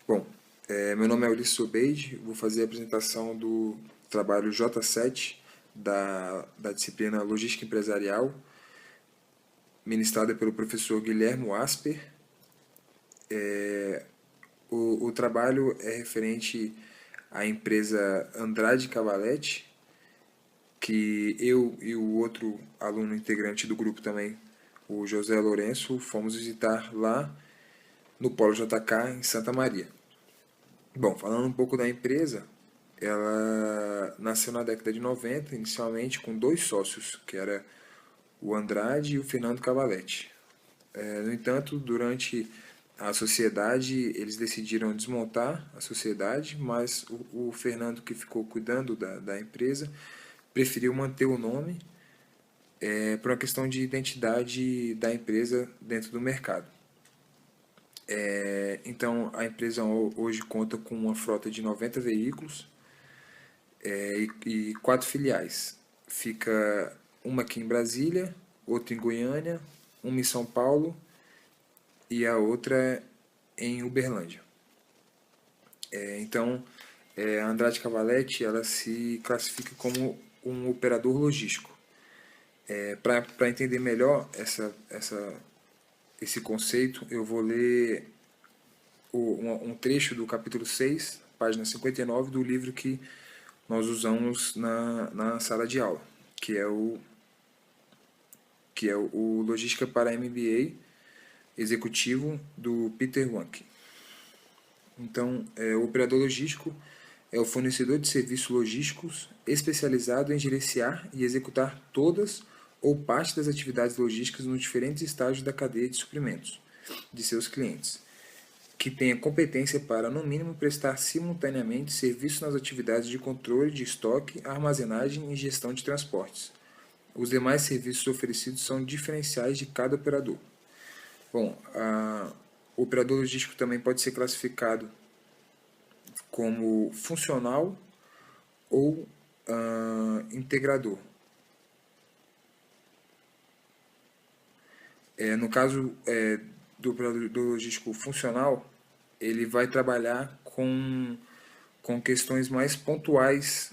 Bom, meu nome é Ulisses Obeide, vou fazer a apresentação do trabalho J7 da disciplina Logística Empresarial, ministrada pelo professor Guilherme Asper. O trabalho é referente à empresa Andrade Cavalete, que eu e o outro aluno integrante do grupo também, o José Lourenço, fomos visitar lá no Polo JK, em Santa Maria. Bom, falando um pouco da empresa, ela nasceu na década de 90, inicialmente com dois sócios, que era o Andrade e o Fernando Cavalete. No entanto, durante a sociedade, eles decidiram desmontar a sociedade, mas o Fernando, que ficou cuidando da empresa, preferiu manter o nome por uma questão de identidade da empresa dentro do mercado. Então, a empresa hoje conta com uma frota de 90 veículos e 4 filiais. Fica uma aqui em Brasília, outra em Goiânia, uma em São Paulo e a outra em Uberlândia. Então, a Andrade Cavalete ela se classifica como um operador logístico. Para entender melhor esse conceito, eu vou ler um trecho do capítulo 6, página 59, do livro que nós usamos na sala de aula, que é o Logística para MBA Executivo, do Peter Wank. Então, o operador logístico é o fornecedor de serviços logísticos especializado em gerenciar e executar todas ou parte das atividades logísticas nos diferentes estágios da cadeia de suprimentos de seus clientes, que tenha competência para, no mínimo, prestar simultaneamente serviço nas atividades de controle de estoque, armazenagem e gestão de transportes. Os demais serviços oferecidos são diferenciais de cada operador. Bom, o operador logístico também pode ser classificado como funcional ou integrador. No caso do operador logístico funcional, ele vai trabalhar com questões mais pontuais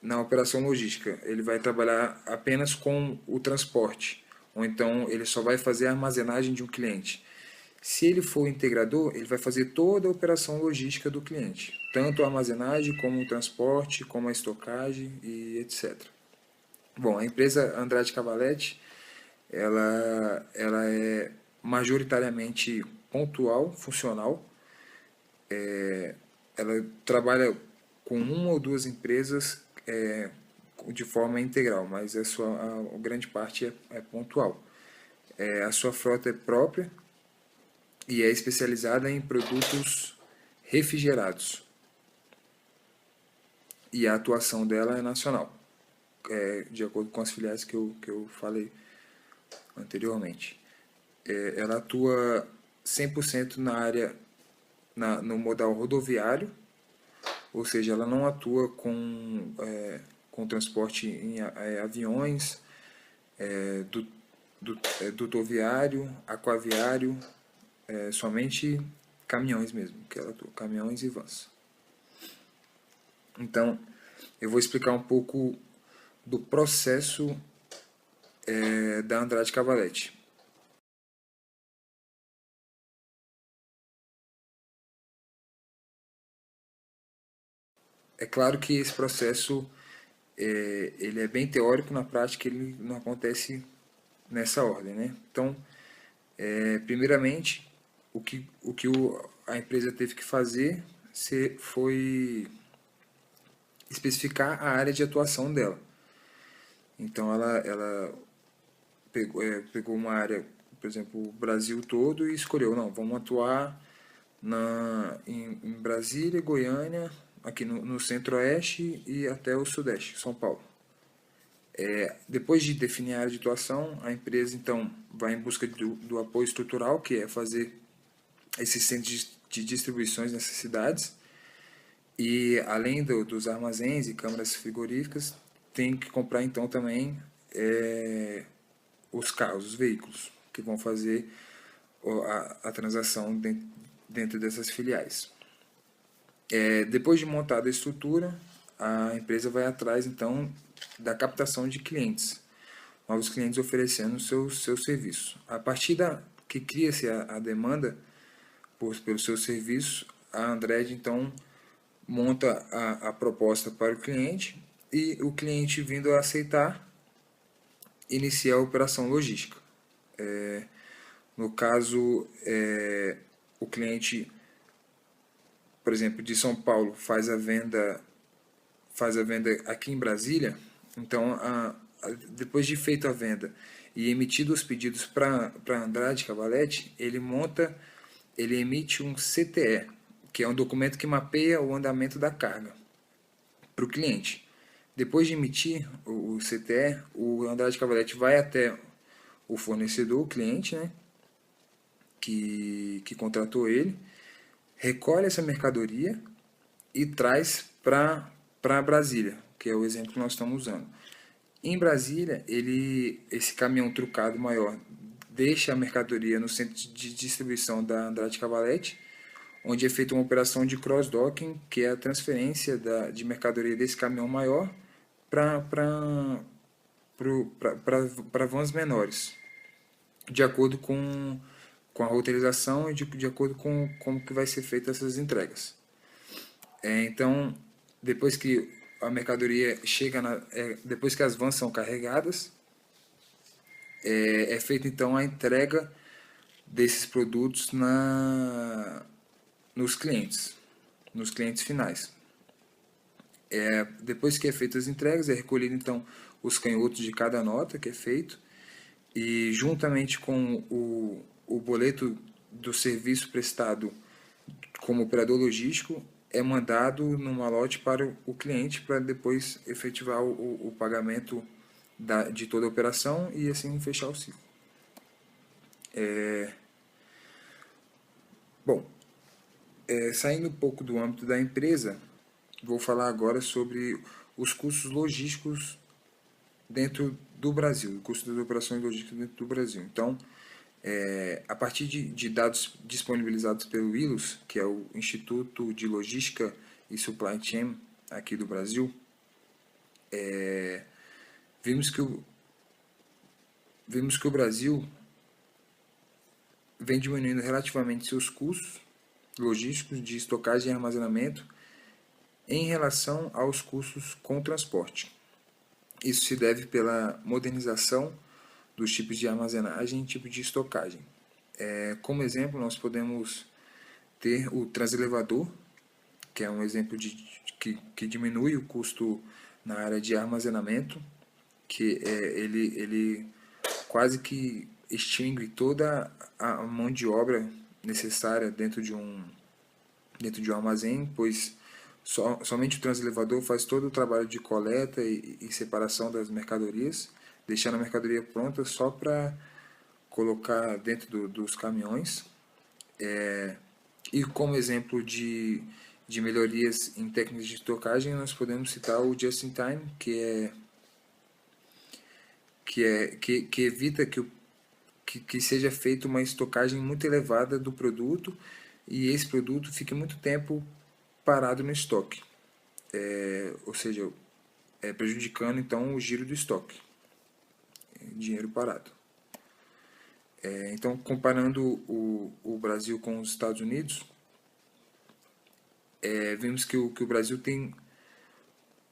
na operação logística. Ele vai trabalhar apenas com o transporte, ou então ele só vai fazer a armazenagem de um cliente. Se ele for integrador, ele vai fazer toda a operação logística do cliente, tanto a armazenagem, como o transporte, como a estocagem e etc. Bom, a empresa Andrade Cavalete, ela é majoritariamente pontual, funcional. Ela trabalha com uma ou duas empresas de forma integral, mas a grande parte é pontual. A sua frota é própria e é especializada em produtos refrigerados. E a atuação dela é nacional, de acordo com as filiais que eu falei anteriormente. Ela atua 100% na área, no modal rodoviário, ou seja, ela não atua com transporte em aviões, dutoviário, aquaviário, somente caminhões mesmo, que ela atua, caminhões e vans. Então, eu vou explicar um pouco do processo da Andrade Cavalete. É claro que esse processo ele é bem teórico, na prática ele não acontece nessa ordem, né? Então, primeiramente, o que a empresa teve que fazer foi especificar a área de atuação dela. Então, ela pegou uma área, por exemplo, o Brasil todo, e escolheu, não, vamos atuar em Brasília, Goiânia, aqui no centro-oeste e até o sudeste, São Paulo. Depois de definir a área de atuação, a empresa então vai em busca do apoio estrutural, que é fazer esses centros de distribuições nessas cidades, e além dos armazéns e câmaras frigoríficas, tem que comprar então também os carros, os veículos, que vão fazer a transação dentro dessas filiais. Depois de montada a estrutura, a empresa vai atrás, então, da captação de clientes, novos clientes oferecendo seu serviço. A partir da que cria-se a demanda pelo seu serviço, a Andred, então, monta a proposta para o cliente e o cliente vindo a aceitar, inicia a operação logística. No caso, o cliente, por exemplo, de São Paulo faz a venda aqui em Brasília, então depois de feita a venda e emitido os pedidos para Andrade Cavalete, ele emite um CTE, que é um documento que mapeia o andamento da carga para o cliente. Depois de emitir o CTE, o Andrade Cavalete vai até o fornecedor, o cliente, né, que contratou ele, recolhe essa mercadoria e traz para Brasília, que é o exemplo que nós estamos usando. Em Brasília, esse caminhão trucado maior deixa a mercadoria no centro de distribuição da Andrade Cavalete, onde é feita uma operação de cross-docking, que é a transferência de mercadoria desse caminhão maior para vans menores, de acordo com a roteirização e de acordo com como que vai ser feita essas entregas. Então, depois que a mercadoria chega, depois que as vans são carregadas, é feita então a entrega desses produtos nos clientes finais. Depois que é feitas as entregas, é recolhido então os canhotos de cada nota que é feito, e juntamente com o boleto do serviço prestado como operador logístico, é mandado no malote para o cliente para depois efetivar o pagamento de toda a operação e assim fechar o ciclo. Bom, saindo um pouco do âmbito da empresa, vou falar agora sobre os custos logísticos dentro do Brasil, o custo das operações logísticas dentro do Brasil. Então, a partir de dados disponibilizados pelo ILOS, que é o Instituto de Logística e Supply Chain aqui do Brasil, vimos que o Brasil vem diminuindo relativamente seus custos logísticos de estocagem e armazenamento em relação aos custos com transporte. Isso se deve pela modernização dos tipos de armazenagem e tipo de estocagem. Como exemplo, nós podemos ter o transelevador, que é um exemplo que diminui o custo na área de armazenamento, que ele quase que extingue toda a mão de obra necessária dentro de um armazém, pois somente o transelevador faz todo o trabalho de coleta e separação das mercadorias, deixando a mercadoria pronta só para colocar dentro dos caminhões. E como exemplo de melhorias em técnicas de estocagem, nós podemos citar o Just-in-Time, que evita que seja feita uma estocagem muito elevada do produto e esse produto fique muito tempo parado no estoque, ou seja, prejudicando então o giro do estoque, dinheiro parado. Então, comparando o Brasil com os Estados Unidos, vimos que o Brasil tem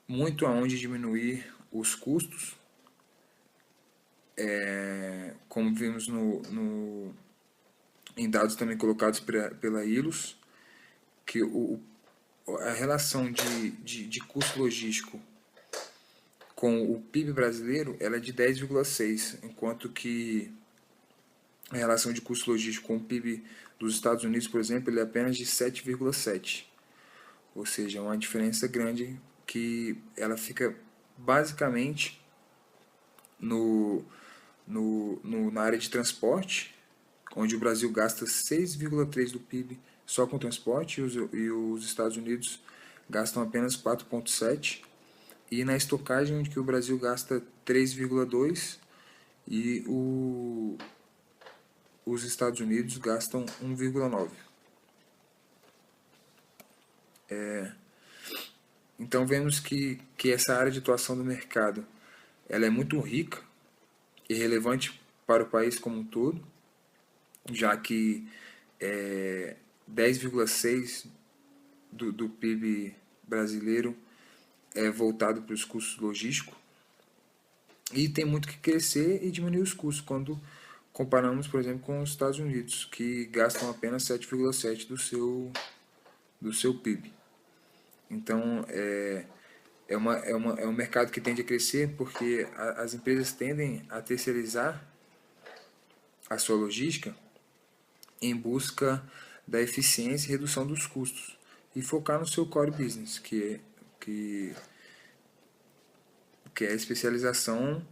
muito aonde diminuir os custos, como vimos em dados também colocados pela ILOS, que a relação de custo logístico com o PIB brasileiro ela é de 10,6, enquanto que a relação de custo logístico com o PIB dos Estados Unidos, por exemplo, ele é apenas de 7,7. Ou seja, é uma diferença grande que ela fica basicamente na área de transporte, onde o Brasil gasta 6,3% do PIB só com transporte e os Estados Unidos gastam apenas 4,7%, e na estocagem, onde que o Brasil gasta 3,2% e os Estados Unidos gastam 1,9%. Então vemos que essa área de atuação do mercado ela é muito rica e relevante para o país como um todo, já que 10,6% do PIB brasileiro é voltado para os custos logísticos e tem muito que crescer e diminuir os custos quando comparamos, por exemplo, com os Estados Unidos, que gastam apenas 7,7% do seu PIB. Então, é um mercado que tende a crescer porque as empresas tendem a terceirizar a sua logística em busca da eficiência e redução dos custos e focar no seu core business, que é a especialização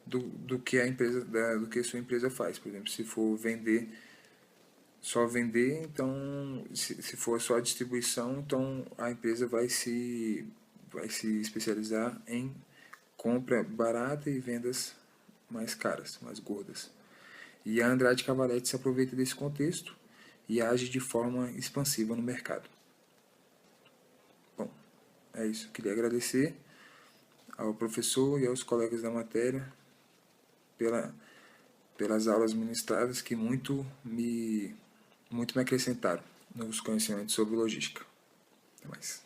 do que a empresa do que a sua empresa faz. Por exemplo, se for só vender, então se for só a distribuição, então a empresa vai se especializar em compra barata e vendas mais caras, mais gordas. E a Andrade Cavalete se aproveita desse contexto e age de forma expansiva no mercado. Bom, é isso. Queria agradecer ao professor e aos colegas da matéria pelas aulas ministradas que muito me acrescentaram nos conhecimentos sobre logística. Até mais.